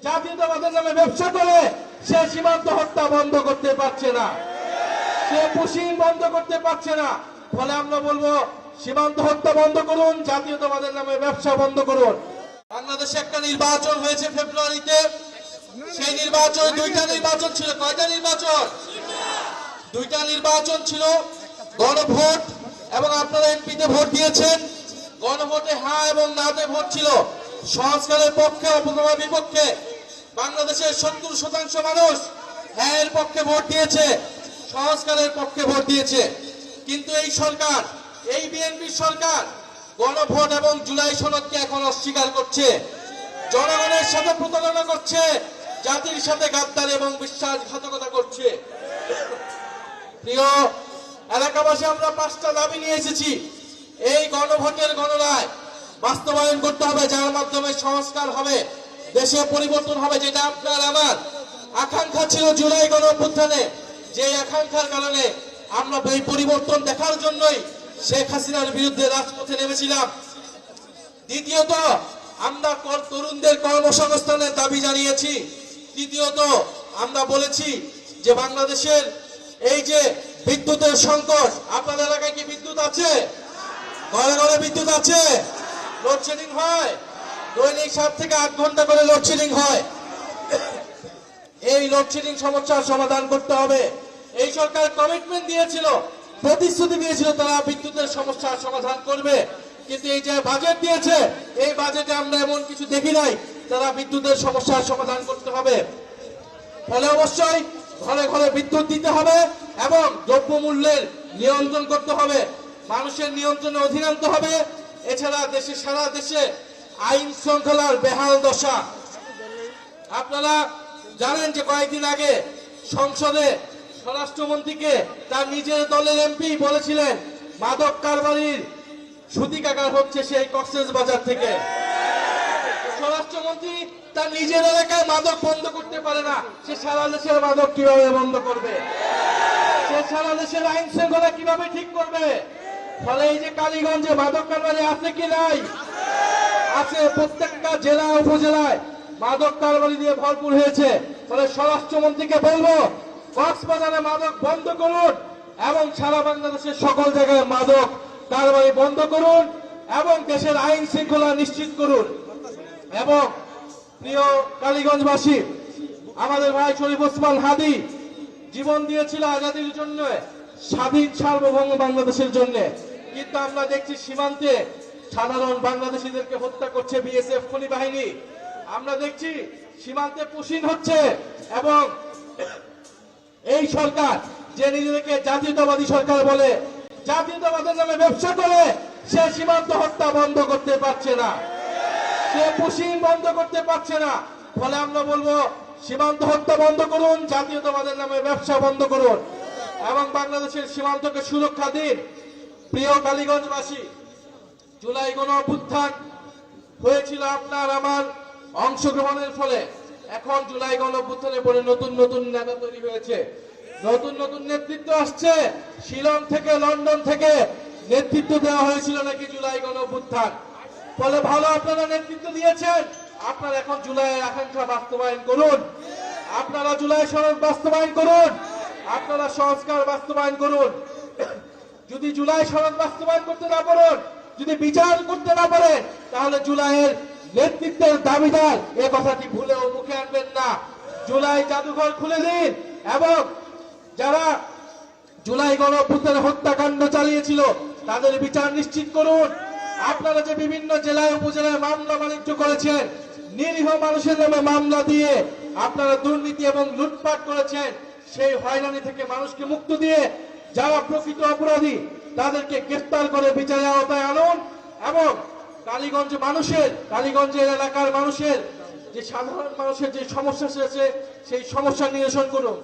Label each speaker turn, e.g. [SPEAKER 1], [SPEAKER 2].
[SPEAKER 1] জাতীয়তাবাদের নামে ব্যবসা করে সে সীমান্ত হত্যা বন্ধ করতে পারছে না, সে পুশিং বন্ধ করতে পারছে না। ফলে আমরা বলবো সীমান্ত হত্যা বন্ধ করুন, জাতীয়তাবাদের নামে ব্যবসা বন্ধ করুন। বাংলাদেশে একটা নির্বাচন হয়েছে ফেব্রুয়ারিতে, সেই নির্বাচন দুইটা নির্বাচন ছিল। কয়টা নির্বাচন? দুইটা নির্বাচন ছিল, গণভোট এবং আপনারা এমপিতে ভোট দিয়েছেন। গণভোটে হ্যাঁ এবং নাতে ভোট ছিল, সংস্কারের পক্ষে অথবা বিপক্ষে। বাংলাদেশের 70% মানুষ হ্যাঁ এর পক্ষে ভোট দিয়েছে, সংস্কারের পক্ষে ভোট দিয়েছে। কিন্তু এই সরকার, এই বিএনপি সরকার গণভোট এবং জুলাই সনদকে এখন অস্বীকার করছে, জনগণের সাথে প্রতারণা করছে, জাতির সাথে গাদ্দারি এবং বিশ্বাসঘাতকতা করছে। প্রিয় এলাকাবাসী, আমরা 5টা দাবি নিয়ে এসেছি। এই গণভোটের গণরায় বাস্তবায়ন করতে হবে, যার মাধ্যমে সংস্কার হবে, দেশে পরিবর্তন হবে, যেটা আপনার আমার আকাঙ্ক্ষা ছিল জুলাই গণঅভ্যুত্থানে। যে আকাঙ্ক্ষার কারণে আমরা এই পরিবর্তন দেখার জন্যই শেখ হাসিনার বিরুদ্ধে রাজপথে নেমেছিলাম। দ্বিতীয়ত, আমরা তরুণদের কর্মসংস্থানের দাবি জানিয়েছি। তৃতীয়ত, আমরা বলেছি যে বাংলাদেশের এই যে বিদ্যুতের সংকট, আপনাদের এলাকায় কি বিদ্যুৎ আছে? ঘরে ঘরে বিদ্যুৎ আছে? লোডশেডিং হয়, দৈনিক 7 থেকে 8 ঘন্টা করে লোডশেডিং হয়। এই লোডশেডিং সমস্যার সমাধান করতে হবে। এই সরকার কমিটমেন্ট দিয়েছিল, প্রতিশ্রুতি দিয়েছিল তারা বিদ্যুতের সমস্যার সমাধান করবে, কিন্তু এই যে বাজেট দিয়েছে, এই বাজেটে আমরা এমন কিছু দেখি নাই তারা বিদ্যুতের সমস্যার সমাধান করতে হবে। ফলে অবশ্যই ঘরে ঘরে বিদ্যুৎ দিতে হবে এবং দ্রব্যমূল্যের নিয়ন্ত্রণ করতে হবে, মানুষের নিয়ন্ত্রণে অধীন আনতে হবে। এছাড়া দেশে, সারা দেশে আইন শৃঙ্খলার বেহাল দশা। আপনারা জানেন যে কয়েকদিন আগে সংসদে স্বরাষ্ট্রমন্ত্রীকে তার নিজের দলের এমপি বলেছিলেন মাদক কারবারির সুতি কাকার হচ্ছে সেই কক্সবাজার থেকে। স্বরাষ্ট্রমন্ত্রী তার নিজের এলাকায় মাদক বন্ধ করতে পারে না, সে সারা দেশের মাদক কিভাবে বন্ধ করবে? সে সারা দেশের আইন শৃঙ্খলা কিভাবে ঠিক করবে? ফলে এই যে কালীগঞ্জে মাদক কারবারি আছে কি নাই? আছে, প্রত্যেকটা জেলা উপজেলায় মাদক কারবারি দিয়ে ভরপুর হয়েছে। ফলে স্বরাষ্ট্রমন্ত্রীকে বলবো কক্সবাজারে মাদক বন্ধ করুন এবং সারা বাংলাদেশের সকল জায়গায় মাদক কারবারি বন্ধ করুন এবং দেশের আইন শৃঙ্খলা নিশ্চিত করুন। এবং প্রিয় কালীগঞ্জবাসী, আমাদের ভাই শরীফ ওসমান হাদি জীবন দিয়েছিল আজাদির জন্য, স্বাধীন সার্বভৌম বাংলাদেশের জন্য। কিন্তু আমরা দেখছি সীমান্তে সাধারণ বাংলাদেশিদেরকে হত্যা করছে বিএসএফ খনি বাহিনী। আমরা দেখছি সীমান্তে পুশিং হচ্ছে এবং এই সরকার যে নিজেকে জাতীয়তাবাদী সরকার বলে, জাতীয়তাবাদের নামে ব্যবসা করে সে সীমান্ত হত্যা বন্ধ করতে পারছে না, সে পুশিং বন্ধ করতে পারছে না। ফলে আমরা বলবো সীমান্ত হত্যা বন্ধ করুন, জাতীয়তাবাদের নামে ব্যবসা বন্ধ করুন এবং বাংলাদেশের সীমান্তকে সুরক্ষা দিন। প্রিয় কালীগঞ্জবাসী, জুলাই গণঅভ্যুত্থান হয়েছিল আপনার আমার অংশগ্রহণের ফলে। এখন জুলাই গণঅভ্যুত্থানের পরে নতুন নতুন নেতা তৈরি হয়েছে, নতুন নতুন নেতৃত্ব আসছে। শিলং থেকে, লন্ডন থেকে নেতৃত্ব দেওয়া হয়েছিল নাকি জুলাই গণঅভ্যুত্থান। ফলে ভালো আপনারা নেতৃত্ব দিয়েছেন, আপনারা এখন জুলাইয়ের আকাঙ্ক্ষা বাস্তবায়ন করুন, আপনারা জুলাই সনদ বাস্তবায়ন করুন, আপনারা সংস্কার বাস্তবায়ন করুন। যদি জুলাই সনদ বাস্তবায়ন করতে না পারেন, যদি বিচার করতে না পারেন, তাহলে জুলাইয়ের নেতৃত্বের দাবিদার এ কথাটি ভুলেও মুখে আনবেন না। জুলাই জাদুঘর খুলে দিন এবং যারা জুলাই গণঅভ্যুত্থানে হত্যাকাণ্ড চালিয়েছিল তাদের বিচার নিশ্চিত করুন। আপনারা যে বিভিন্ন জেলায় উপজেলায় মামলা বাণিজ্য করেছেন, নিরীহ মানুষের নামে মামলা দিয়ে আপনারা দুর্নীতি এবং লুটপাট করেছেন, সেই হয়রানি থেকে মানুষকে মুক্ত দিয়ে যারা প্রকৃত অপরাধী তাদেরকে গ্রেফতার করে বিচারের আওতায় আনুন এবং কালীগঞ্জের এলাকার মানুষের যে সাধারণ মানুষের যে সমস্যা আছে সেই সমস্যা নিরসন করুন।